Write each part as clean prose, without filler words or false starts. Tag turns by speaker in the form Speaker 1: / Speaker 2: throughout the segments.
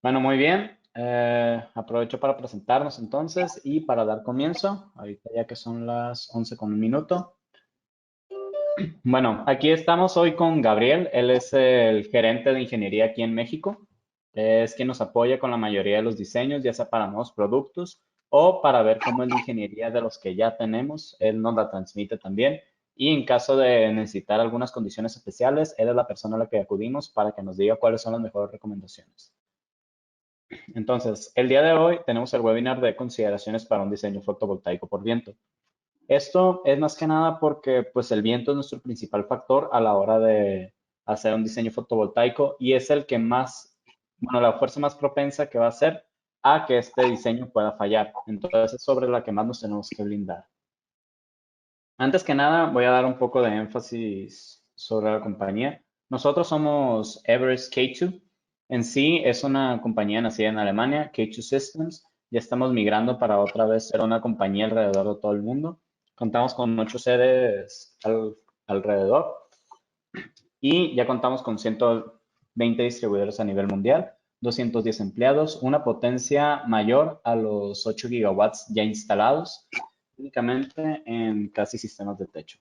Speaker 1: Bueno, muy bien. Aprovecho para presentarnos entonces y para dar comienzo, ahorita ya que son las 11 con un minuto. Bueno, aquí estamos hoy con Gabriel. Él es el gerente de ingeniería aquí en México. Es quien nos apoya con la mayoría de los diseños, ya sea para nuevos productos o para ver cómo es la ingeniería de los que ya tenemos. Él nos la transmite también. Y en caso de necesitar algunas condiciones especiales, él es la persona a la que acudimos para que nos diga cuáles son las mejores recomendaciones. Entonces, el día de hoy tenemos el webinar de consideraciones para un diseño fotovoltaico por viento. Esto es más que nada porque pues el viento es nuestro principal factor a la hora de hacer un diseño fotovoltaico y es el que más, bueno, la fuerza más propensa que va a hacer a que este diseño pueda fallar. Entonces es sobre la que más nos tenemos que blindar. Antes que nada, voy a dar un poco de énfasis sobre la compañía. Nosotros somos Everest K2. En sí, es una compañía nacida en Alemania, K2 Systems. Ya estamos migrando para otra vez ser una compañía alrededor de todo el mundo. Contamos con 8 sedes alrededor y ya contamos con 120 distribuidores a nivel mundial, 210 empleados, una potencia mayor a los 8 gigawatts ya instalados, únicamente en casi sistemas de techo.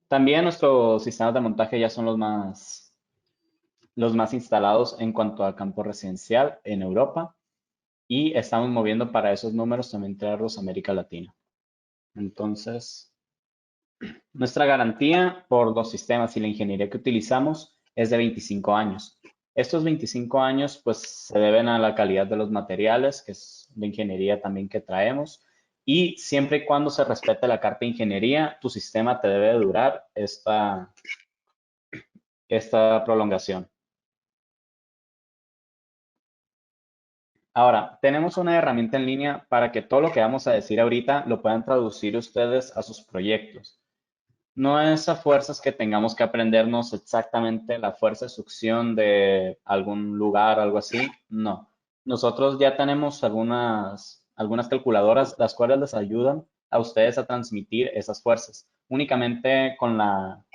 Speaker 1: También nuestros sistemas de montaje ya son los más instalados en cuanto a campo residencial en Europa y estamos moviendo para esos números también traerlos a América Latina. Entonces, nuestra garantía por los sistemas y la ingeniería que utilizamos es de 25 años. Estos 25 años pues se deben a la calidad de los materiales, que es la ingeniería también que traemos, y siempre y cuando se respete la carta de ingeniería, tu sistema te debe durar esta prolongación. Ahora, tenemos una herramienta en línea para que todo lo que vamos a decir ahorita lo puedan traducir ustedes a sus proyectos. No es a fuerzas que tengamos que aprendernos exactamente la fuerza de succión de algún lugar o algo así. No. Nosotros ya tenemos algunas calculadoras las cuales les ayudan a ustedes a transmitir esas fuerzas. Únicamente con la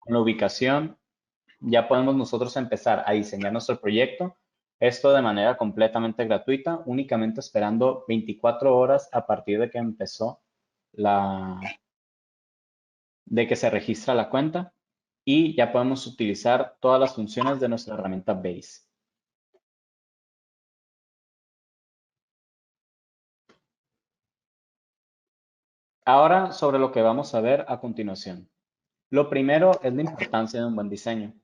Speaker 1: ubicación ya podemos nosotros empezar a diseñar nuestro proyecto. Esto de manera completamente gratuita, únicamente esperando 24 horas a partir de que empezó la, de que se registra la cuenta y ya podemos utilizar todas las funciones de nuestra herramienta Base. Ahora sobre lo que vamos a ver a continuación. Lo primero es la importancia de un buen diseño.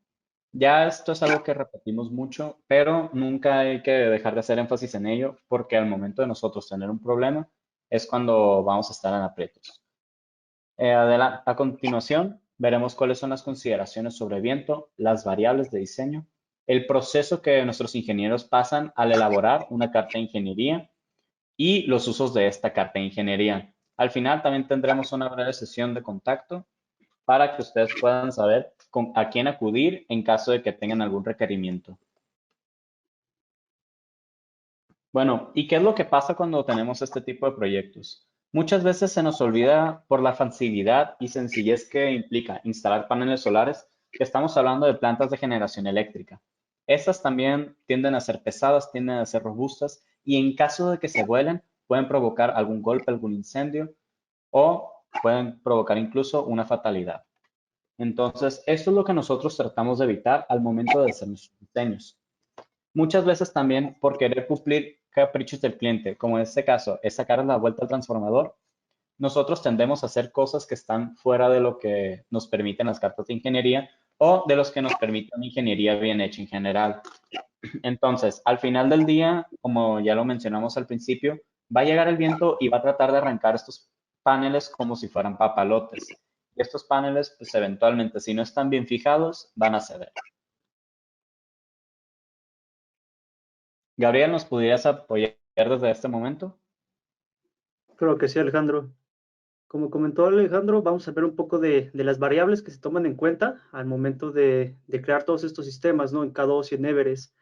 Speaker 1: Ya esto es algo que repetimos mucho, pero nunca hay que dejar de hacer énfasis en ello porque al momento de nosotros tener un problema es cuando vamos a estar en aprietos. A continuación, veremos cuáles son las consideraciones sobre viento, las variables de diseño, el proceso que nuestros ingenieros pasan al elaborar una carta de ingeniería y los usos de esta carta de ingeniería. Al final también tendremos una breve sesión de contacto para que ustedes puedan saber a quién acudir en caso de que tengan algún requerimiento. Bueno, ¿y qué es lo que pasa cuando tenemos este tipo de proyectos? Muchas veces se nos olvida por la facilidad y sencillez que implica instalar paneles solares que estamos hablando de plantas de generación eléctrica. Estas también tienden a ser pesadas, tienden a ser robustas y en caso de que se vuelen pueden provocar algún golpe, algún incendio o pueden provocar incluso una fatalidad. Entonces, esto es lo que nosotros tratamos de evitar al momento de hacer nuestros diseños. Muchas veces también por querer cumplir caprichos del cliente, como en este caso, es sacar la vuelta al transformador, nosotros tendemos a hacer cosas que están fuera de lo que nos permiten las cartas de ingeniería o de los que nos permite una ingeniería bien hecha en general. Entonces, al final del día, como ya lo mencionamos al principio, va a llegar el viento y va a tratar de arrancar estos paneles como si fueran papalotes. Y estos paneles, pues eventualmente, si no están bien fijados, van a ceder. Gabriel, ¿nos pudieras apoyar desde este momento?
Speaker 2: Creo que sí, Alejandro. Como comentó Alejandro, vamos a ver un poco de las variables que se toman en cuenta al momento de crear todos estos sistemas, ¿no? En K2 y en Everest.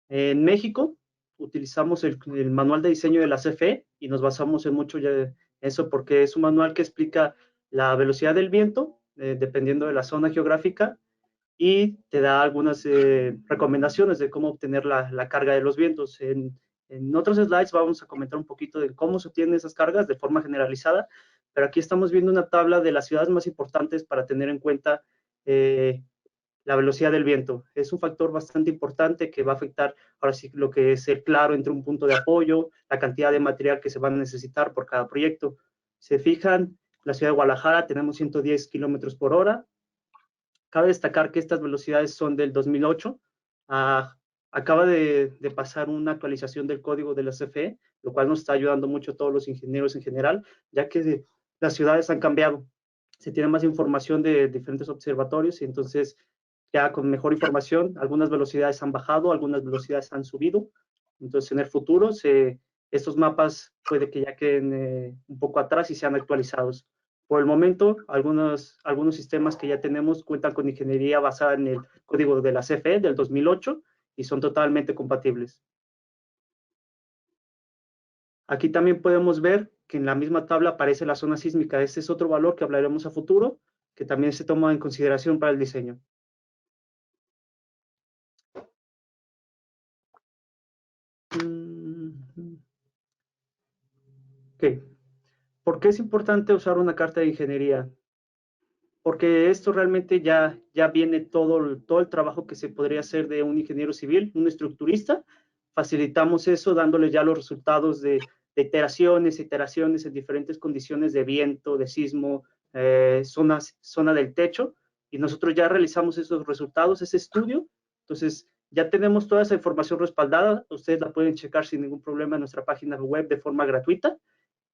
Speaker 2: En México utilizamos el manual de diseño de la CFE y nos basamos en mucho ya en eso porque es un manual que explica la velocidad del viento, dependiendo de la zona geográfica, y te da algunas recomendaciones de cómo obtener la carga de los vientos. En otros slides vamos a comentar un poquito de cómo se obtienen esas cargas de forma generalizada, pero aquí estamos viendo una tabla de las ciudades más importantes para tener en cuenta la velocidad del viento. Es un factor bastante importante que va a afectar ahora sí lo que es el claro entre un punto de apoyo, la cantidad de material que se van a necesitar por cada proyecto. Se fijan, la ciudad de Guadalajara tenemos 110 kilómetros por hora. Cabe destacar que estas velocidades son del 2008. Acaba de pasar una actualización del código de la CFE, lo cual nos está ayudando mucho a todos los ingenieros en general, ya que las ciudades han cambiado. Se tiene más información de diferentes observatorios y entonces ya con mejor información, algunas velocidades han bajado, algunas velocidades han subido. Entonces en el futuro estos mapas puede que ya queden un poco atrás y sean actualizados. Por el momento, algunos sistemas que ya tenemos cuentan con ingeniería basada en el código de la CFE del 2008 y son totalmente compatibles. Aquí también podemos ver que en la misma tabla aparece la zona sísmica. Este es otro valor que hablaremos a futuro, que también se toma en consideración para el diseño. Okay. ¿Por qué es importante usar una carta de ingeniería? Porque esto realmente ya viene todo el trabajo que se podría hacer de un ingeniero civil, un estructurista. Facilitamos eso dándole ya los resultados de iteraciones en diferentes condiciones de viento, de sismo, zona del techo, y nosotros ya realizamos esos resultados, ese estudio. Entonces, ya tenemos toda esa información respaldada. Ustedes la pueden checar sin ningún problema en nuestra página web de forma gratuita.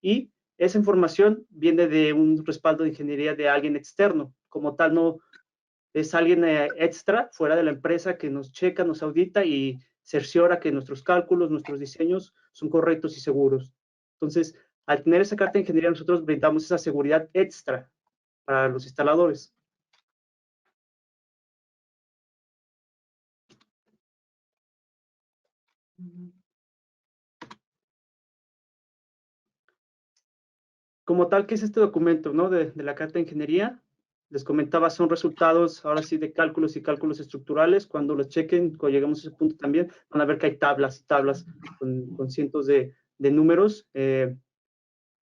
Speaker 2: Y esa información viene de un respaldo de ingeniería de alguien externo. Como tal, no es alguien extra fuera de la empresa que nos checa, nos audita y cerciora que nuestros cálculos, nuestros diseños son correctos y seguros. Entonces, al tener esa carta de ingeniería, nosotros brindamos esa seguridad extra para los instaladores. Como tal, ¿qué es este documento, no? De la carta de ingeniería. Les comentaba, son resultados ahora sí de cálculos y cálculos estructurales. Cuando los chequen, cuando lleguemos a ese punto también, van a ver que hay tablas y tablas con cientos de números,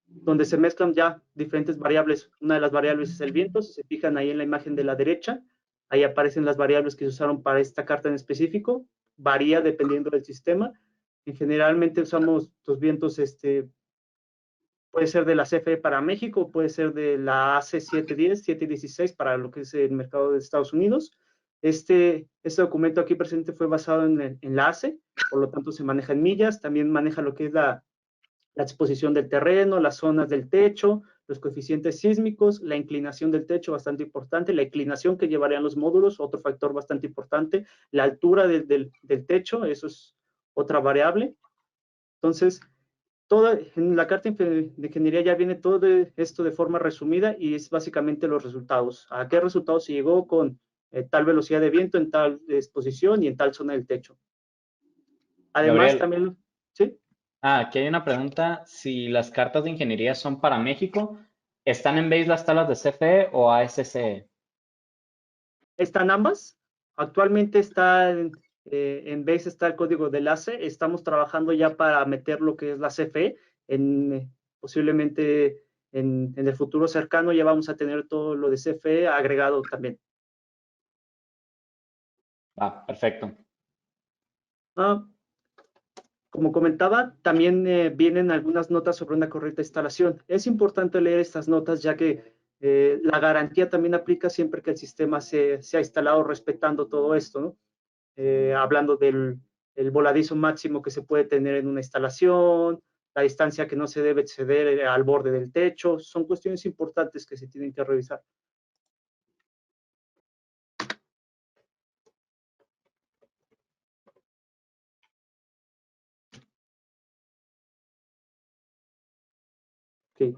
Speaker 2: donde se mezclan ya diferentes variables. Una de las variables es el viento. Si se fijan ahí en la imagen de la derecha, ahí aparecen las variables que se usaron para esta carta en específico. Varía dependiendo del sistema. Y generalmente usamos los vientos puede ser de la CFE para México, puede ser de la AC 710, 716 para lo que es el mercado de Estados Unidos. Este documento aquí presente fue basado en la ACE, por lo tanto se maneja en millas, también maneja lo que es la exposición del terreno, las zonas del techo, los coeficientes sísmicos, la inclinación del techo, bastante importante, la inclinación que llevarían los módulos, otro factor bastante importante, la altura del techo, eso es otra variable. Entonces, en la carta de ingeniería ya viene todo esto de forma resumida y es básicamente los resultados. ¿A qué resultados se llegó con tal velocidad de viento en tal exposición y en tal zona del techo? Además,
Speaker 1: Gabriel,
Speaker 2: también, ¿sí?
Speaker 1: aquí hay una pregunta. Si las cartas de ingeniería son para México, ¿están en base las tablas de CFE o ASCE?
Speaker 2: Están ambas. Actualmente en base está el código del ACE. Estamos trabajando ya para meter lo que es la CFE. Posiblemente en el futuro cercano ya vamos a tener todo lo de CFE agregado también.
Speaker 1: Perfecto.
Speaker 2: Como comentaba, también vienen algunas notas sobre una correcta instalación. Es importante leer estas notas ya que la garantía también aplica siempre que el sistema se ha instalado respetando todo esto, ¿no? Hablando del el voladizo máximo que se puede tener en una instalación, la distancia que no se debe exceder al borde del techo, son cuestiones importantes que se tienen que revisar. Okay.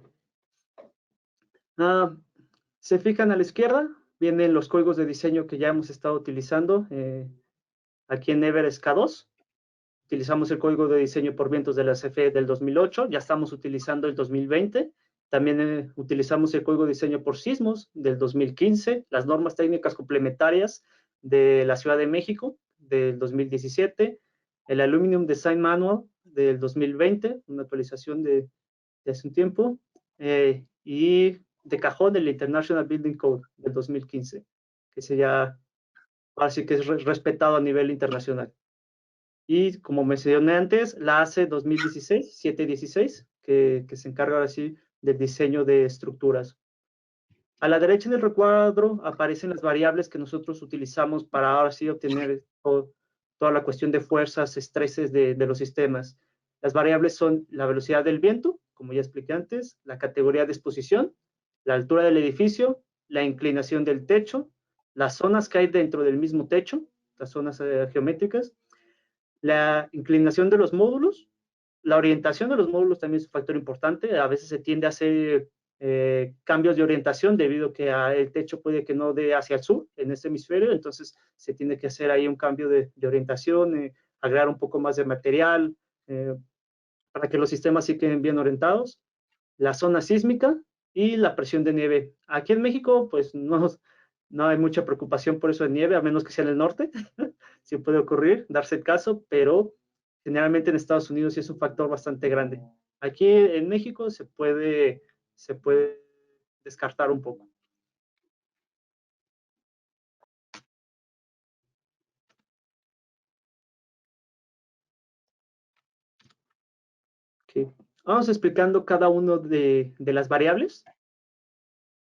Speaker 2: Se fijan a la izquierda, vienen los códigos de diseño que ya hemos estado utilizando aquí en Everest K2. Utilizamos el código de diseño por vientos de la CFE del 2008, ya estamos utilizando el 2020. También utilizamos el código de diseño por sismos del 2015, las normas técnicas complementarias de la Ciudad de México del 2017, el Aluminum Design Manual del 2020, una actualización de hace un tiempo, y de cajón el International Building Code del 2015, que sería, así que es respetado a nivel internacional. Y como mencioné antes, la ACE 2016, 716, que se encarga ahora sí del diseño de estructuras. A la derecha en el recuadro aparecen las variables que nosotros utilizamos para ahora sí obtener toda la cuestión de fuerzas, estreses de los sistemas. Las variables son la velocidad del viento, como ya expliqué antes, la categoría de exposición, la altura del edificio, la inclinación del techo, las zonas que hay dentro del mismo techo, las zonas geométricas, la inclinación de los módulos, la orientación de los módulos también es un factor importante. A veces se tiende a hacer cambios de orientación debido a que el techo puede que no dé hacia el sur en este hemisferio, entonces se tiene que hacer ahí un cambio de orientación, agregar un poco más de material para que los sistemas sí queden bien orientados. La zona sísmica y la presión de nieve. Aquí en México, pues no hay mucha preocupación por eso de nieve, a menos que sea en el norte. Sí puede ocurrir, darse el caso, pero generalmente en Estados Unidos sí es un factor bastante grande. Aquí en México se puede descartar un poco. Okay. Vamos explicando cada uno de las variables.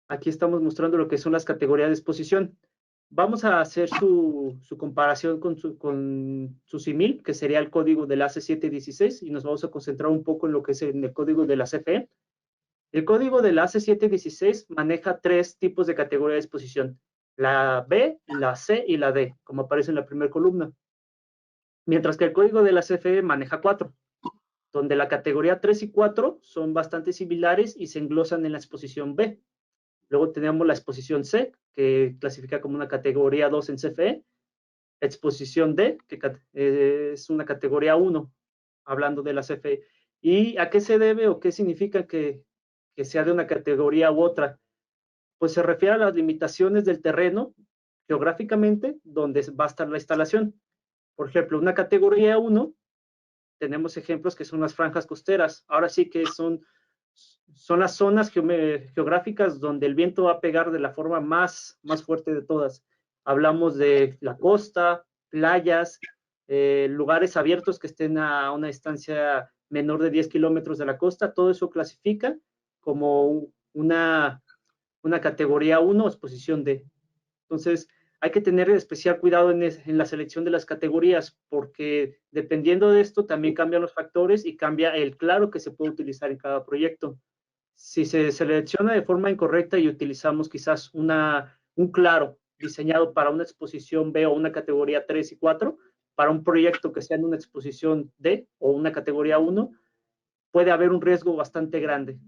Speaker 2: Aquí estamos mostrando lo que son las categorías de exposición. Vamos a hacer su comparación con su símil, que sería el código del AC716, y nos vamos a concentrar un poco en lo que es en el código de la CFE. El código del AC716 maneja tres tipos de categoría de exposición, la B, la C y la D, como aparece en la primera columna. Mientras que el código de la CFE maneja cuatro, donde la categoría 3 y 4 son bastante similares y se englosan en la exposición B. Luego tenemos la exposición C, que clasifica como una categoría 2 en CFE, exposición D, que es una categoría 1, hablando de la CFE. ¿Y a qué se debe o qué significa que sea de una categoría u otra? Pues se refiere a las limitaciones del terreno geográficamente donde va a estar la instalación. Por ejemplo, una categoría 1, tenemos ejemplos que son las franjas costeras. Ahora sí que son las zonas geográficas donde el viento va a pegar de la forma más fuerte de todas. Hablamos de la costa, playas, lugares abiertos que estén a una distancia menor de 10 kilómetros de la costa. Todo eso clasifica como una categoría 1 o exposición D. Entonces, hay que tener especial cuidado en la selección de las categorías, porque dependiendo de esto también cambian los factores y cambia el claro que se puede utilizar en cada proyecto. Si se selecciona de forma incorrecta y utilizamos quizás un claro diseñado para una exposición B o una categoría 3 y 4, para un proyecto que sea en una exposición D o una categoría 1, puede haber un riesgo bastante grande.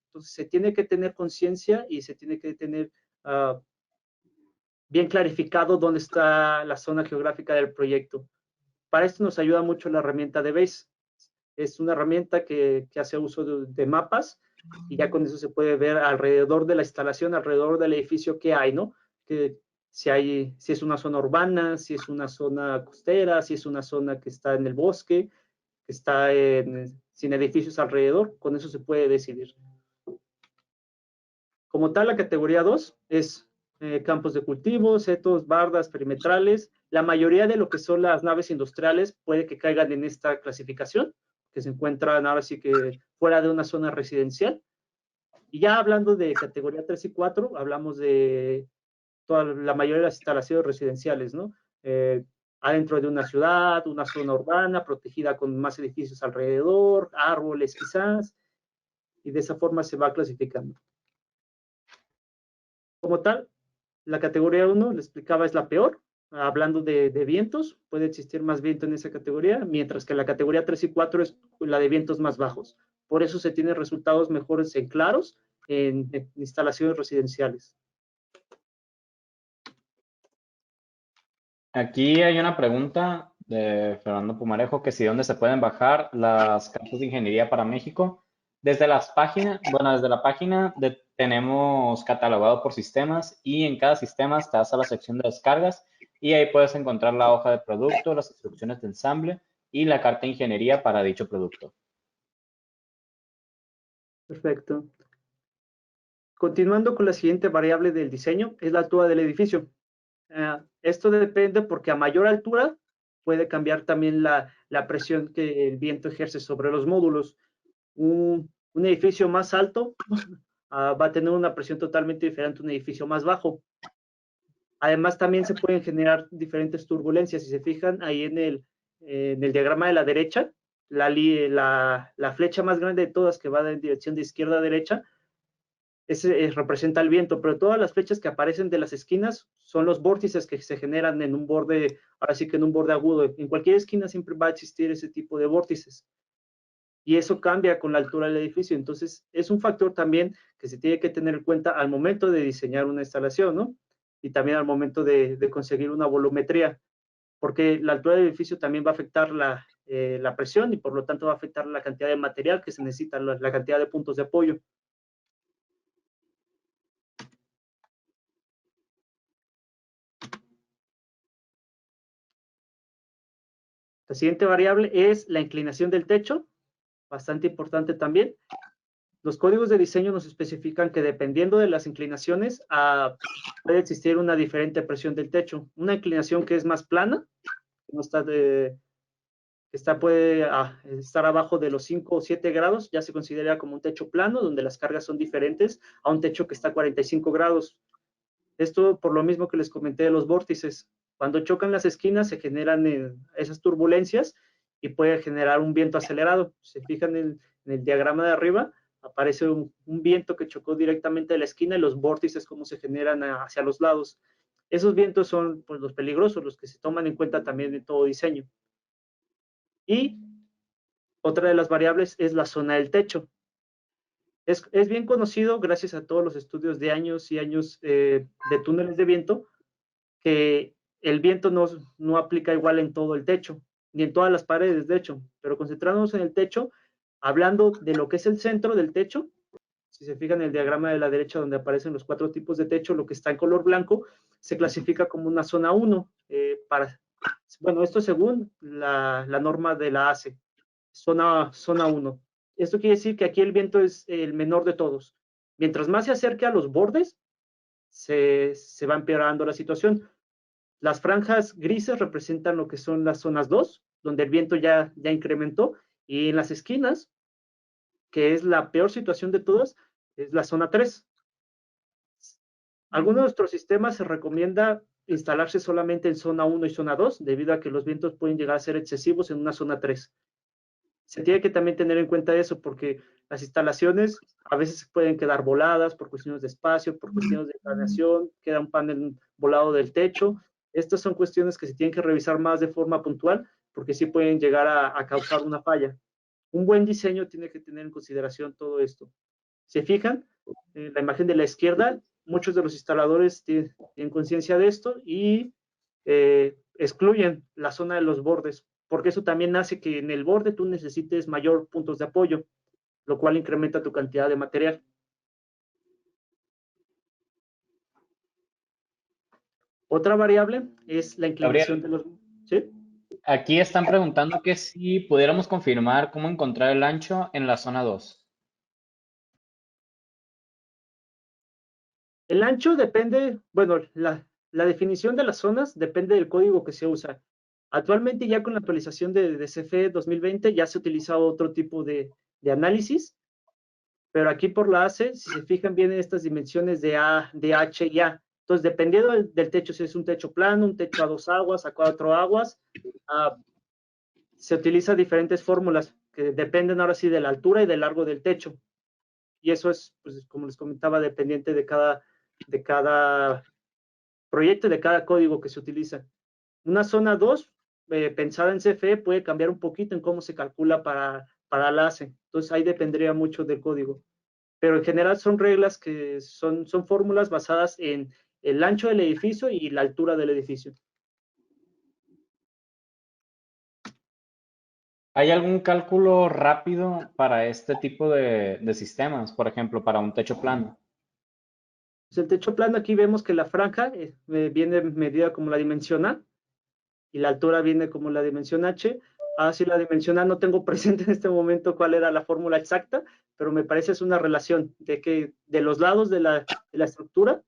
Speaker 2: Entonces, se tiene que tener conciencia y se tiene que tener bien clarificado dónde está la zona geográfica del proyecto. Para esto nos ayuda mucho la herramienta de Base. Es una herramienta que hace uso de mapas y ya con eso se puede ver alrededor de la instalación, alrededor del edificio que hay, ¿no? Que si es una zona urbana, si es una zona costera, si es una zona que está en el bosque, que está sin edificios alrededor, con eso se puede decidir. Como tal, la categoría 2 es campos de cultivo, setos, bardas, perimetrales. La mayoría de lo que son las naves industriales puede que caigan en esta clasificación, que se encuentran ahora sí que fuera de una zona residencial. Y ya hablando de categoría 3 y 4, hablamos de la mayoría de las instalaciones residenciales, ¿no? Adentro de una ciudad, una zona urbana, protegida con más edificios alrededor, árboles quizás, y de esa forma se va clasificando. Como tal, la categoría 1, le explicaba, es la peor. Hablando de vientos, puede existir más viento en esa categoría, mientras que la categoría 3 y 4 es la de vientos más bajos. Por eso se tienen resultados mejores en claros en instalaciones residenciales.
Speaker 1: Aquí hay una pregunta de Fernando Pumarejo, que si dónde se pueden bajar las cartas de ingeniería para México. Desde las páginas, bueno, desde la página tenemos catalogado por sistemas y en cada sistema está a la sección de descargas y ahí puedes encontrar la hoja de producto, las instrucciones de ensamble y la carta de ingeniería para dicho producto.
Speaker 2: Perfecto. Continuando con la siguiente variable del diseño, es la altura del edificio. Esto depende porque a mayor altura puede cambiar también la presión que el viento ejerce sobre los módulos. Un edificio más alto va a tener una presión totalmente diferente a un edificio más bajo. Además, también se pueden generar diferentes turbulencias. Si se fijan ahí en el diagrama de la derecha, la flecha más grande de todas que va en dirección de izquierda a derecha, ese representa el viento, pero todas las flechas que aparecen de las esquinas son los vórtices que se generan en un borde, ahora sí que en un borde agudo. En cualquier esquina siempre va a existir ese tipo de vórtices. Y eso cambia con la altura del edificio. Entonces, es un factor también que se tiene que tener en cuenta al momento de diseñar una instalación, ¿no? Y también al momento de conseguir una volumetría, porque la altura del edificio también va a afectar la presión y por lo tanto va a afectar la cantidad de material que se necesita, la cantidad de puntos de apoyo. La siguiente variable es la inclinación del techo, bastante importante también. Los códigos de diseño nos especifican que dependiendo de las inclinaciones, puede existir una diferente presión del techo. Una inclinación que es más plana, que no está puede estar abajo de los 5 o 7 grados, ya se considera como un techo plano, donde las cargas son diferentes a un techo que está a 45 grados. Esto por lo mismo que les comenté de los vórtices. Cuando chocan las esquinas se generan esas turbulencias y puede generar un viento acelerado. Se fijan en el diagrama de arriba, aparece un viento que chocó directamente a la esquina y los vórtices cómo se generan hacia los lados. Esos vientos son pues, los peligrosos, los que se toman en cuenta también en todo diseño. Y otra de las variables es la zona del techo. Es bien conocido gracias a todos los estudios de años y años de túneles de viento, que el viento no aplica igual en todo el techo, ni en todas las paredes, de hecho, pero concentrándonos en el techo, hablando de lo que es el centro del techo, si se fijan en el diagrama de la derecha donde aparecen los 4 tipos de techo, lo que está en color blanco se clasifica como una zona 1, bueno, esto según la norma de la ACE, zona 1. Esto quiere decir que aquí el viento es el menor de todos. Mientras más se acerque a los bordes, se va empeorando la situación. Las franjas grises representan lo que son las zonas 2, donde el viento ya incrementó, y en las esquinas, que es la peor situación de todas, es la zona 3. Algunos de nuestros sistemas se recomienda instalarse solamente en zona 1 y zona 2, debido a que los vientos pueden llegar a ser excesivos en una zona 3. Se tiene que también tener en cuenta eso, porque las instalaciones a veces pueden quedar voladas por cuestiones de espacio, por cuestiones de planeación, queda un panel volado del techo. Estas son cuestiones que se tienen que revisar más de forma puntual, porque sí pueden llegar a causar una falla. Un buen diseño tiene que tener en consideración todo esto. ¿Se fijan? La imagen de la izquierda, muchos de los instaladores tienen conciencia de esto y excluyen la zona de los bordes, porque eso también hace que en el borde tú necesites mayor puntos de apoyo, lo cual incrementa tu cantidad de material. Otra variable es la inclinación
Speaker 1: Gabriel,
Speaker 2: de los... ¿Sí?
Speaker 1: aquí están preguntando que si pudiéramos confirmar cómo encontrar el ancho en la zona 2.
Speaker 2: El ancho depende, bueno, la definición de las zonas depende del código que se usa. Actualmente ya con la actualización de CFE 2020 ya se ha utilizado otro tipo de análisis, pero aquí por la ACE, si se fijan bien en estas dimensiones de H y A. Entonces, dependiendo del techo, si es un techo plano, un techo a 2 aguas, a 4 aguas, uh, se utilizan diferentes fórmulas que dependen ahora sí de la altura y del largo del techo. Y eso es, pues, como les comentaba, dependiente de cada proyecto y de cada código que se utiliza. Una zona 2, pensada en CFE, puede cambiar un poquito en cómo se calcula para la ACE. Entonces, ahí dependería mucho del código. Pero en general son reglas que son fórmulas basadas en el ancho del edificio y la altura del edificio.
Speaker 1: ¿Hay algún cálculo rápido para este tipo de sistemas? Por ejemplo, para un techo plano.
Speaker 2: Pues el techo plano, aquí vemos que la franja viene medida como la dimensión A y la altura viene como la dimensión H. Así la dimensión A no tengo presente en este momento cuál era la fórmula exacta, pero me parece es una relación de que de los lados de la estructura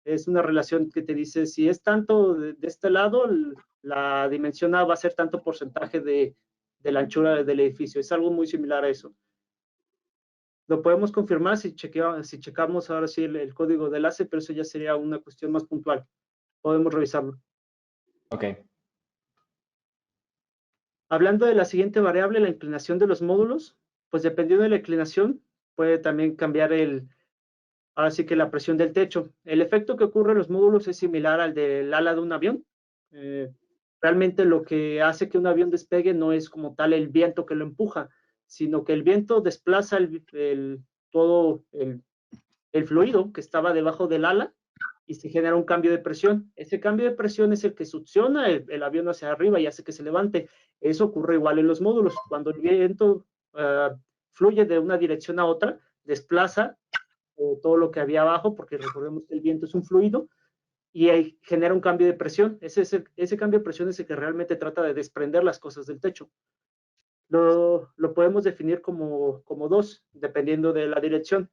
Speaker 2: es una relación que te dice si es tanto de este lado, la dimensión A va a ser tanto porcentaje de la anchura del edificio. Es algo muy similar a eso. Lo podemos confirmar si checamos ahora sí el código de enlace, pero eso ya sería una cuestión más puntual. Podemos revisarlo.
Speaker 1: Ok,
Speaker 2: Hablando de la siguiente variable, la inclinación de los módulos, pues dependiendo de la inclinación, puede también cambiar ahora sí que la presión del techo. El efecto que ocurre en los módulos es similar al del ala de un avión. Eh, Realmente lo que hace que un avión despegue no es como tal el viento que lo empuja, sino que el viento desplaza todo el fluido que estaba debajo del ala y se genera un cambio de presión. Ese cambio de presión es el que succiona el avión hacia arriba y hace que se levante. Eso ocurre igual en los módulos. Cuando el viento fluye de una dirección a otra, desplaza todo lo que había abajo, porque recordemos que el viento es un fluido, y genera un cambio de presión. Ese cambio de presión es el que realmente trata de desprender las cosas del techo. Lo podemos definir como dos, dependiendo de la dirección.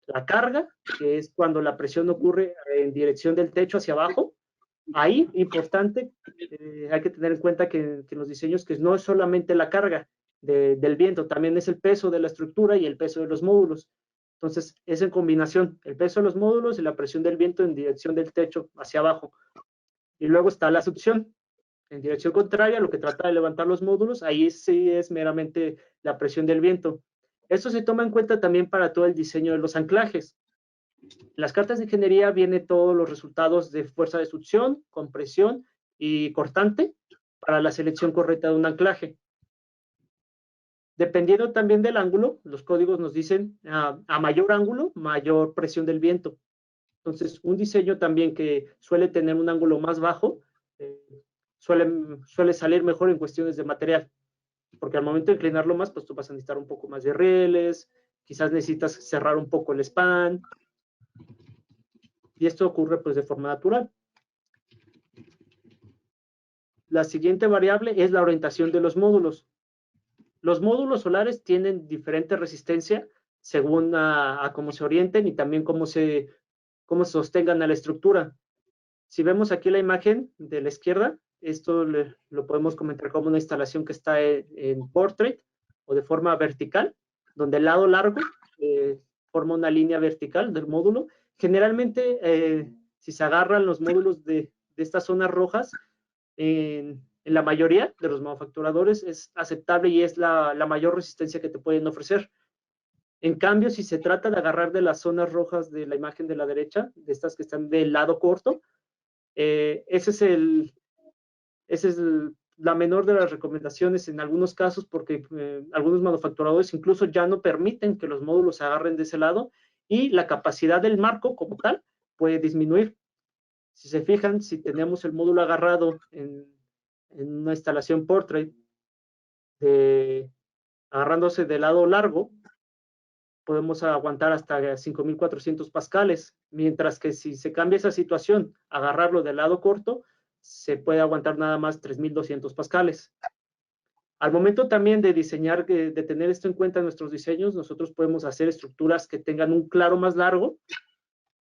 Speaker 2: La carga, que es cuando la presión ocurre en dirección del techo hacia abajo. Ahí, importante, hay que tener en cuenta que en los diseños que no es solamente la carga del viento, también es el peso de la estructura y el peso de los módulos. Entonces, es en combinación, el peso de los módulos y la presión del viento en dirección del techo hacia abajo. Y luego está la succión, en dirección contraria, lo que trata de levantar los módulos, ahí sí es meramente la presión del viento. Esto se toma en cuenta también para todo el diseño de los anclajes. En las cartas de ingeniería vienen todos los resultados de fuerza de succión, compresión y cortante para la selección correcta de un anclaje. Dependiendo también del ángulo, los códigos nos dicen a mayor ángulo, mayor presión del viento. Entonces, un diseño también que suele tener un ángulo más bajo eh, suele salir mejor en cuestiones de material, porque al momento de inclinarlo más, pues tú vas a necesitar un poco más de rieles, quizás necesitas cerrar un poco el span, y esto ocurre pues de forma natural. La siguiente variable es la orientación de los módulos. Los módulos solares tienen diferente resistencia según a cómo se orienten y también cómo se sostengan a la estructura. Si vemos aquí la imagen de la izquierda, esto lo podemos comentar como una instalación que está en portrait o de forma vertical, donde el lado largo forma una línea vertical del módulo. Generalmente, si se agarran los módulos de estas zonas rojas, en la mayoría de los manufacturadores es aceptable y es la mayor resistencia que te pueden ofrecer. En cambio, si se trata de agarrar de las zonas rojas de la imagen de la derecha, de estas que están del lado corto, ese es la menor de las recomendaciones en algunos casos porque algunos manufacturadores incluso ya no permiten que los módulos se agarren de ese lado y la capacidad del marco como tal puede disminuir. Si se fijan, si tenemos el módulo agarrado en una instalación portrait agarrándose del lado largo, podemos aguantar hasta 5.400 pascales, mientras que si se cambia esa situación, agarrarlo del lado corto, se puede aguantar nada más 3.200 pascales. Al momento también de diseñar, de tener esto en cuenta en nuestros diseños, nosotros podemos hacer estructuras que tengan un claro más largo,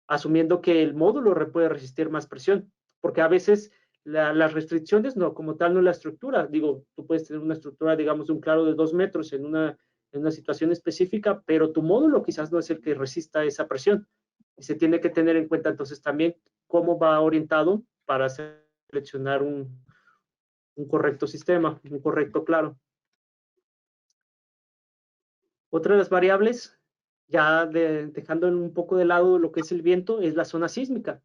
Speaker 2: asumiendo que el módulo puede resistir más presión, porque a veces las restricciones no, como tal no es la estructura. Digo, tú puedes tener una estructura, digamos, de un claro de 2 metros en una situación específica, pero tu módulo quizás no es el que resista esa presión. Y se tiene que tener en cuenta entonces también cómo va orientado para seleccionar un correcto sistema, un correcto claro. Otra de las variables, ya dejando un poco de lado lo que es el viento, es la zona sísmica.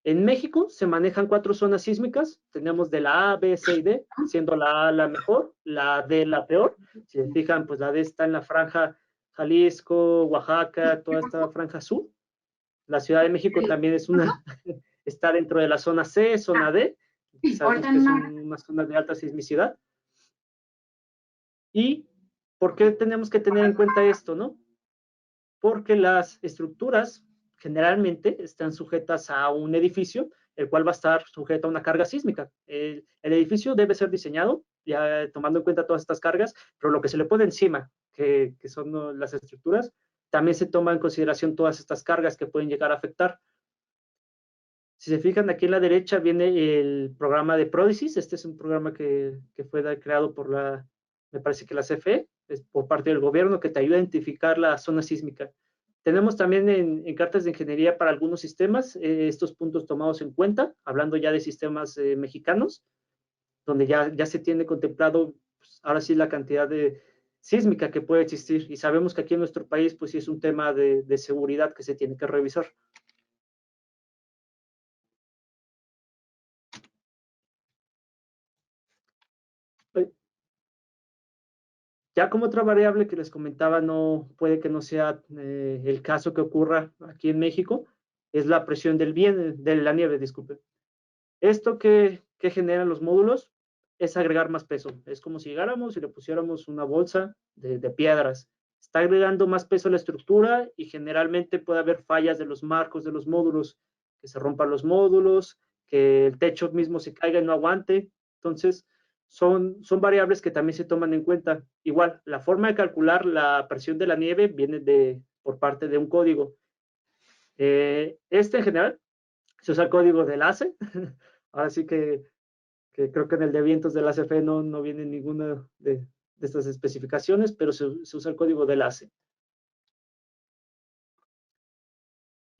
Speaker 2: En México se manejan 4 zonas sísmicas. Tenemos de la A, B, C y D, siendo la A la mejor, la D la peor. Si se fijan, pues la D está en la franja Jalisco, Oaxaca, toda esta franja sur. La Ciudad de México también está dentro de la zona C, zona D. Sabemos que es una zona de alta sismicidad. ¿Y por qué tenemos que tener en cuenta esto, no? Porque las estructuras generalmente están sujetas a un edificio, el cual va a estar sujeto a una carga sísmica. El edificio debe ser diseñado ya tomando en cuenta todas estas cargas, pero lo que se le pone encima, que son las estructuras, también se toma en consideración todas estas cargas que pueden llegar a afectar. Si se fijan, aquí en la derecha viene el programa de Prodicis. Este es un programa que fue creado por me parece que la CFE, es por parte del gobierno, que te ayuda a identificar la zona sísmica. Tenemos también en cartas de ingeniería para algunos sistemas estos puntos tomados en cuenta, hablando ya de sistemas mexicanos, donde ya se tiene contemplado, pues, ahora sí, la cantidad de sísmica que puede existir. Y sabemos que aquí en nuestro país, pues sí es un tema de seguridad que se tiene que revisar. Ya como otra variable que les comentaba, no puede que no sea el caso que ocurra aquí en México, es la presión de la nieve, disculpe. Esto que generan los módulos es agregar más peso. Es como si llegáramos y le pusiéramos una bolsa de piedras. Está agregando más peso a la estructura y generalmente puede haber fallas de los marcos de los módulos, que se rompan los módulos, que el techo mismo se caiga y no aguante. Entonces, son variables que también se toman en cuenta. Igual, la forma de calcular la presión de la nieve viene por parte de un código. Este en general se usa el código del ACE. Ahora sí que creo que en el de vientos de la CFE no viene ninguna de estas especificaciones, pero se usa el código del ACE.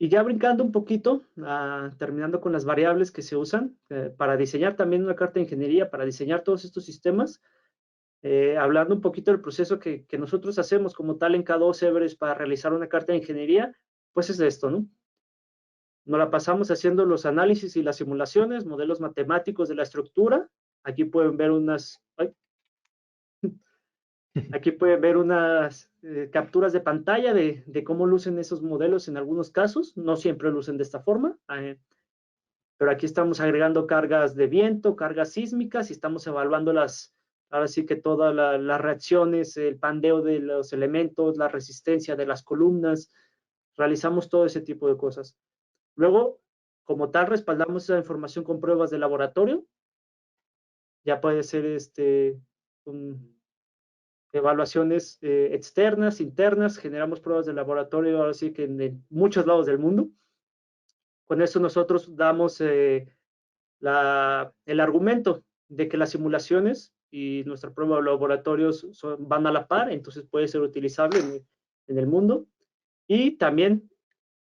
Speaker 2: Y ya brincando un poquito, terminando con las variables que se usan para diseñar también una carta de ingeniería, para diseñar todos estos sistemas, hablando un poquito del proceso que nosotros hacemos como tal en K2 Everest para realizar una carta de ingeniería, pues es esto, ¿no? Nos la pasamos haciendo los análisis y las simulaciones, modelos matemáticos de la estructura. Aquí pueden ver aquí pueden ver unas capturas de pantalla de cómo lucen esos modelos en algunos casos. No siempre lucen de esta forma, pero aquí estamos agregando cargas de viento, cargas sísmicas y estamos evaluando ahora sí que todas las reacciones, el pandeo de los elementos, la resistencia de las columnas. Realizamos todo ese tipo de cosas. Luego, como tal, respaldamos esa información con pruebas de laboratorio. Ya puede ser evaluaciones externas, internas, generamos pruebas de laboratorio, así que en muchos lados del mundo. Con eso nosotros damos el argumento de que las simulaciones y nuestra prueba de laboratorios van a la par, entonces puede ser utilizable en el mundo. Y también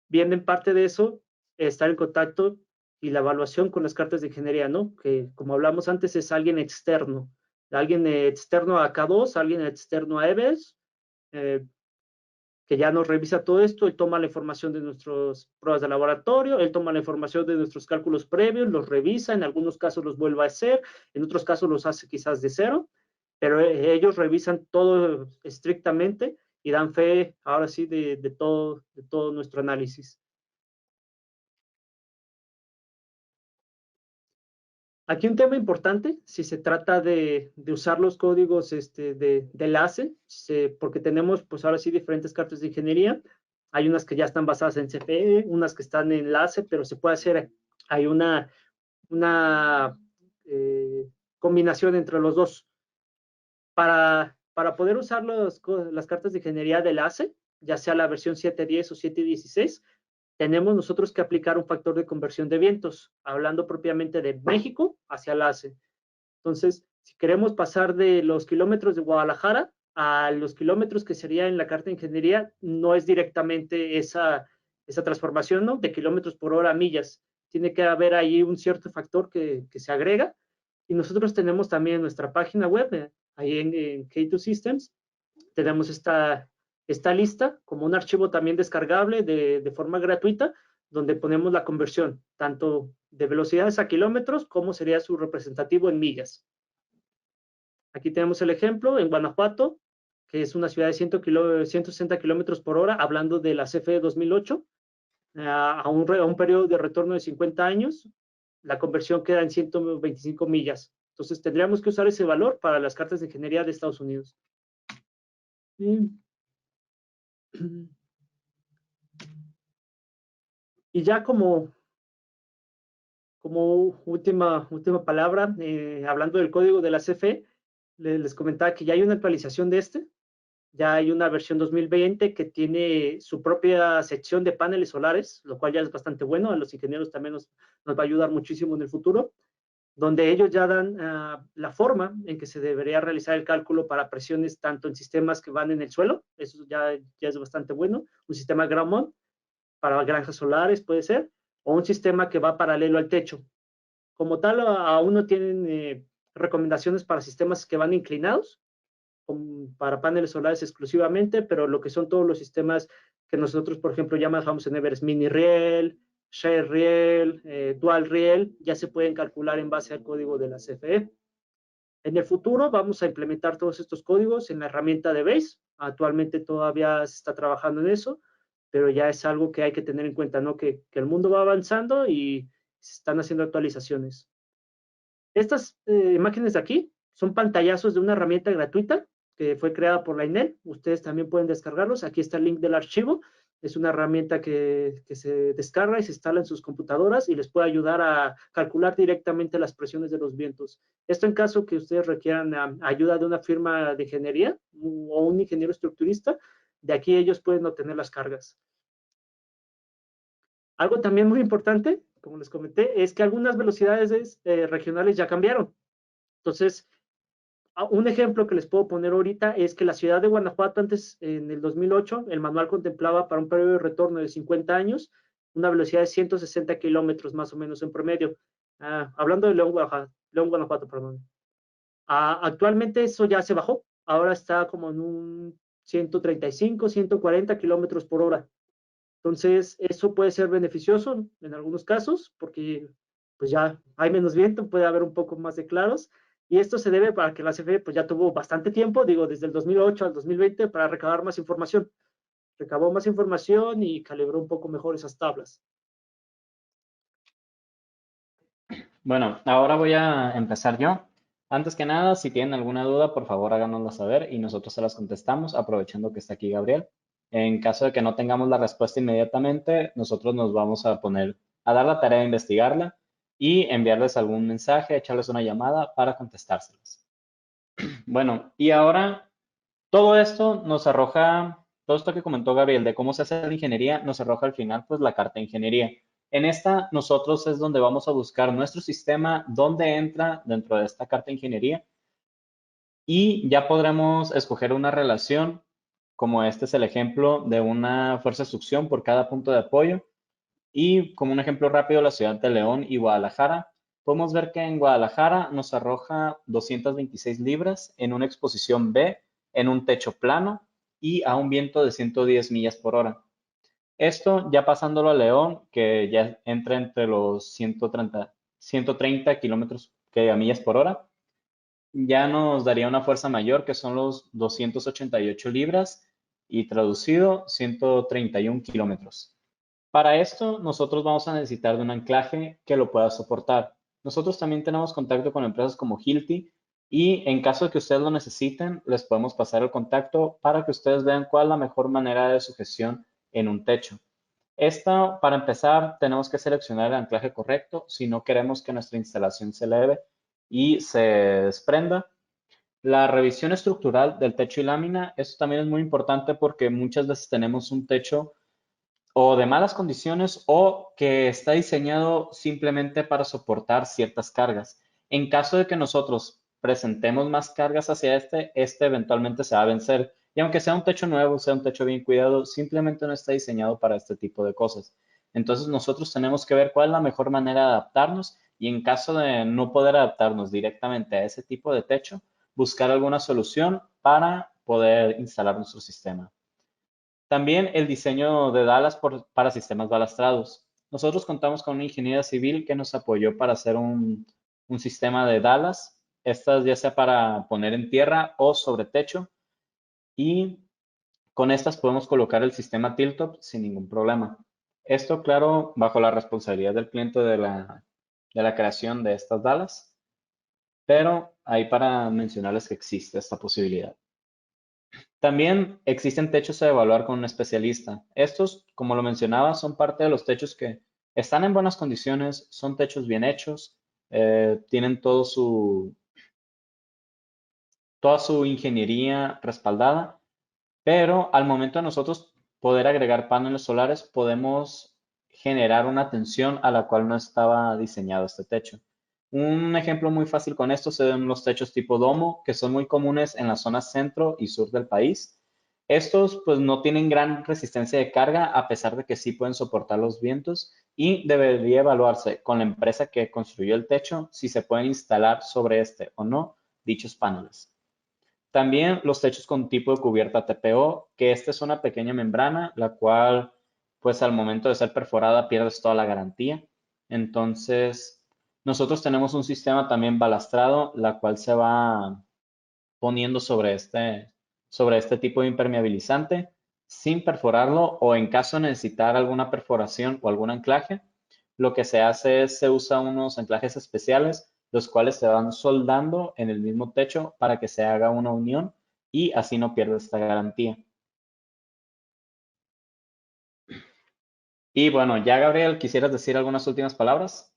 Speaker 2: viene en parte de eso estar en contacto y la evaluación con las cartas de ingeniería, ¿no? Que como hablamos antes es alguien externo a K2, alguien externo a EBES, que ya nos revisa todo esto, él toma la información de nuestras pruebas de laboratorio, él toma la información de nuestros cálculos previos, los revisa, en algunos casos los vuelve a hacer, en otros casos los hace quizás de cero, pero ellos revisan todo estrictamente y dan fe, ahora sí, de todo nuestro análisis. Aquí un tema importante, si se trata de usar los códigos de enlace, porque tenemos pues ahora sí diferentes cartas de ingeniería, hay unas que ya están basadas en CFE, unas que están en enlace, pero se puede hacer, hay una combinación entre los dos. Para poder usar las cartas de ingeniería de enlace, ya sea la versión 7.10 o 7.16, tenemos nosotros que aplicar un factor de conversión de vientos, hablando propiamente de México hacia el ACE. Entonces, si queremos pasar de los kilómetros de Guadalajara a los kilómetros que sería en la carta de ingeniería, no es directamente esa transformación, ¿no? De kilómetros por hora a millas. Tiene que haber ahí un cierto factor que se agrega. Y nosotros tenemos también en nuestra página web, ahí en K2 Systems, tenemos esta lista como un archivo también descargable de forma gratuita, donde ponemos la conversión, tanto de velocidades a kilómetros, como sería su representativo en millas. Aquí tenemos el ejemplo en Guanajuato, que es una ciudad de 160 kilómetros por hora, hablando de la CFE 2008, a un periodo de retorno de 50 años, la conversión queda en 125 millas. Entonces, tendríamos que usar ese valor para las cartas de ingeniería de Estados Unidos. Y ya como última palabra, hablando del código de la CFE, les comentaba que ya hay una actualización de este, ya hay una versión 2020 que tiene su propia sección de paneles solares, lo cual ya es bastante bueno, a los ingenieros también nos va a ayudar muchísimo en el futuro, donde ellos ya dan la forma en que se debería realizar el cálculo para presiones tanto en sistemas que van en el suelo, eso ya es bastante bueno, un sistema ground mount para granjas solares puede ser, o un sistema que va paralelo al techo. Como tal, aún no tienen recomendaciones para sistemas que van inclinados, para paneles solares exclusivamente, pero lo que son todos los sistemas que nosotros, por ejemplo, llamamos en Everest mini riel, share riel, dual riel, ya se pueden calcular en base al código de la CFE. En el futuro vamos a implementar todos estos códigos en la herramienta de Base. Actualmente todavía se está trabajando en eso, pero ya es algo que hay que tener en cuenta, ¿no? Que el mundo va avanzando y se están haciendo actualizaciones. Estas imágenes de aquí son pantallazos de una herramienta gratuita que fue creada por la INEL. Ustedes también pueden descargarlos. Aquí está el link del archivo. Es una herramienta que se descarga y se instala en sus computadoras y les puede ayudar a calcular directamente las presiones de los vientos. Esto en caso que ustedes requieran ayuda de una firma de ingeniería o un ingeniero estructurista, de aquí ellos pueden obtener las cargas. Algo también muy importante, como les comenté, es que algunas velocidades regionales ya cambiaron. Entonces, un ejemplo que les puedo poner ahorita es que la ciudad de Guanajuato antes, en el 2008, el manual contemplaba para un periodo de retorno de 50 años una velocidad de 160 kilómetros más o menos en promedio. Hablando de León, Guanajuato, perdón. Actualmente eso ya se bajó. Ahora está como en un 135, 140 kilómetros por hora. Entonces, eso puede ser beneficioso en algunos casos porque pues ya hay menos viento, puede haber un poco más de claros. Y esto se debe para que la CFE pues ya tuvo bastante tiempo, digo, desde el 2008 al 2020 para recabar más información. Recabó más información y calibró un poco mejor esas tablas.
Speaker 1: Bueno, ahora voy a empezar yo. Antes que nada, si tienen alguna duda, por favor háganosla saber y nosotros se las contestamos, aprovechando que está aquí Gabriel. En caso de que no tengamos la respuesta inmediatamente, nosotros nos vamos a poner a dar la tarea de investigarla y enviarles algún mensaje, echarles una llamada para contestárselas. Bueno, y ahora todo esto nos arroja, todo esto que comentó Gabriel de cómo se hace la ingeniería, nos arroja al final pues la carta de ingeniería. En esta nosotros es donde vamos a buscar nuestro sistema, dónde entra dentro de esta carta de ingeniería y ya podremos escoger una relación, como este es el ejemplo de una fuerza de succión por cada punto de apoyo. Y como un ejemplo rápido, la ciudad de León y Guadalajara. Podemos ver que en Guadalajara nos arroja 226 libras en una exposición B, en un techo plano y a un viento de 110 millas por hora. Esto ya pasándolo a León, que ya entra entre los 130 kilómetros a millas por hora, ya nos daría una fuerza mayor que son los 288 libras y traducido 131 kilómetros. Para esto, nosotros vamos a necesitar de un anclaje que lo pueda soportar. Nosotros también tenemos contacto con empresas como Hilti y en caso de que ustedes lo necesiten, les podemos pasar el contacto para que ustedes vean cuál es la mejor manera de sujeción en un techo. Esta, para empezar, tenemos que seleccionar el anclaje correcto si no queremos que nuestra instalación se eleve y se desprenda. La revisión estructural del techo y lámina, esto también es muy importante porque muchas veces tenemos un techo o de malas condiciones o que está diseñado simplemente para soportar ciertas cargas. En caso de que nosotros presentemos más cargas hacia este eventualmente se va a vencer. Y aunque sea un techo nuevo, sea un techo bien cuidado, simplemente no está diseñado para este tipo de cosas. Entonces nosotros tenemos que ver cuál es la mejor manera de adaptarnos y en caso de no poder adaptarnos directamente a ese tipo de techo, buscar alguna solución para poder instalar nuestro sistema. También el diseño de Dallas para sistemas balastrados. Nosotros contamos con una ingeniería civil que nos apoyó para hacer un sistema de Dallas, estas ya sea para poner en tierra o sobre techo, y con estas podemos colocar el sistema Tiltop sin ningún problema. Esto, claro, bajo la responsabilidad del cliente de la creación de estas Dallas, pero ahí para mencionarles que existe esta posibilidad. También existen techos a evaluar con un especialista. Estos, como lo mencionaba, son parte de los techos que Están en buenas condiciones, son techos bien hechos, tienen toda su ingeniería respaldada, pero al momento de nosotros poder agregar paneles solares, podemos generar una tensión a la cual no estaba diseñado este techo. Un ejemplo muy fácil con esto son los techos tipo domo, que son muy comunes en la zona centro y sur del país. Estos pues no tienen gran resistencia de carga, a pesar de que sí pueden soportar los vientos, y debería evaluarse con la empresa que construyó el techo si se pueden instalar sobre este o no dichos paneles. También los techos con tipo de cubierta TPO, que esta es una pequeña membrana, la cual, pues al momento de ser perforada, pierdes toda la garantía. Entonces, nosotros tenemos un sistema también balastrado, la cual se va poniendo sobre este tipo de impermeabilizante sin perforarlo, o en caso de necesitar alguna perforación o algún anclaje, lo que se hace es se usa unos anclajes especiales, los cuales se van soldando en el mismo techo para que se haga una unión y así no pierdes esta garantía. Y bueno, ya Gabriel, ¿quisieras decir algunas últimas palabras?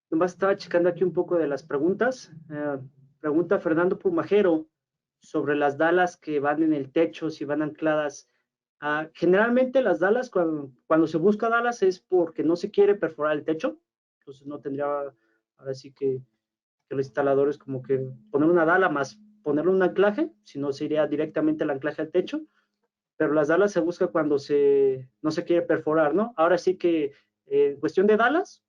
Speaker 2: Nomás estaba checando aquí un poco de las preguntas. Pregunta Fernando Pumajero sobre las dalas que van en el techo, si van ancladas. Generalmente las dalas, cuando se busca dalas es porque no se quiere perforar el techo. Entonces no tendría, ahora sí que los instaladores como que poner una dala más ponerle un anclaje, si no se iría directamente el anclaje al techo. Pero las dalas se busca cuando no se quiere perforar, ¿no? Ahora sí que en cuestión de dalas,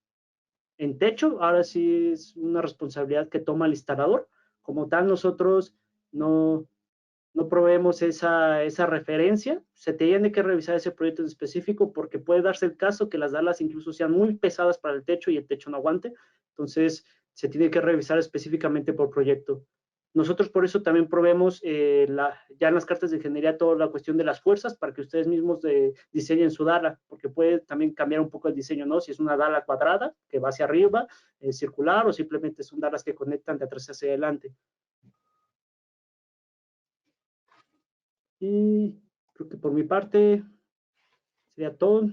Speaker 2: en techo, ahora sí es una responsabilidad que toma el instalador. Como tal, nosotros no, no proveemos esa referencia. Se tiene que revisar ese proyecto en específico porque puede darse el caso que las dalas incluso sean muy pesadas para el techo y el techo no aguante. Entonces, se tiene que revisar específicamente por proyecto. Nosotros por eso también proveemos ya en las cartas de ingeniería toda la cuestión de las fuerzas para que ustedes mismos diseñen su dala, porque puede también cambiar un poco el diseño, ¿no? Si es una dala cuadrada que va hacia arriba, circular, o simplemente son dalas que conectan de atrás hacia adelante. Y creo que por mi parte sería todo.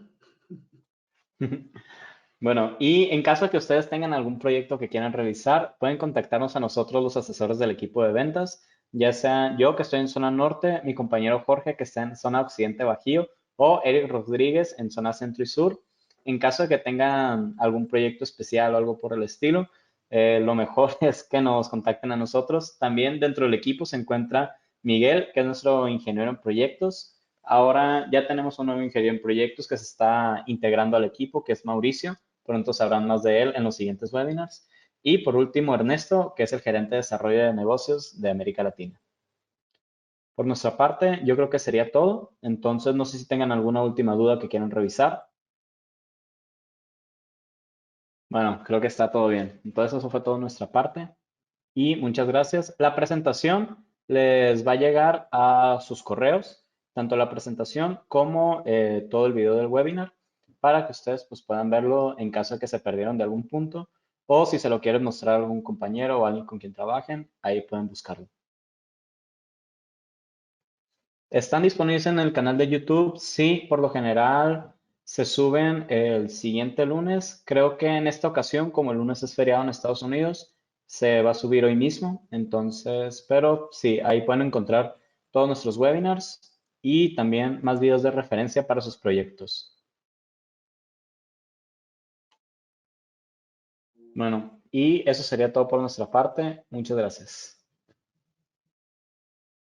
Speaker 1: Bueno, y en caso de que ustedes tengan algún proyecto que quieran revisar, pueden contactarnos a nosotros, los asesores del equipo de ventas, ya sea yo que estoy en zona norte, mi compañero Jorge que está en zona occidente Bajío, o Eric Rodríguez en zona centro y sur. En caso de que tengan algún proyecto especial o algo por el estilo, lo mejor es que nos contacten a nosotros. También dentro del equipo se encuentra Miguel, que es nuestro ingeniero en proyectos. Ahora ya tenemos un nuevo ingeniero en proyectos que se está integrando al equipo, que es Mauricio. Pronto sabrán más de él en los siguientes webinars. Y por último, Ernesto, que es el gerente de desarrollo de negocios de América Latina. Por nuestra parte, yo creo que sería todo. Entonces, no sé si tengan alguna última duda que quieran revisar. Bueno, creo que está todo bien. Entonces, eso fue todo de nuestra parte. Y muchas gracias. La presentación les va a llegar a sus correos, tanto la presentación como todo el video del webinar, para que ustedes pues, puedan verlo en caso de que se perdieron de algún punto, o si se lo quieren mostrar a algún compañero o alguien con quien trabajen, ahí pueden buscarlo. ¿Están disponibles en el canal de YouTube? Sí, por lo general se suben el siguiente lunes. Creo que en esta ocasión, como el lunes es feriado en Estados Unidos, se va a subir hoy mismo. Entonces, pero sí, ahí pueden encontrar todos nuestros webinars y también más videos de referencia para sus proyectos. Bueno, y eso sería todo por nuestra parte. Muchas gracias.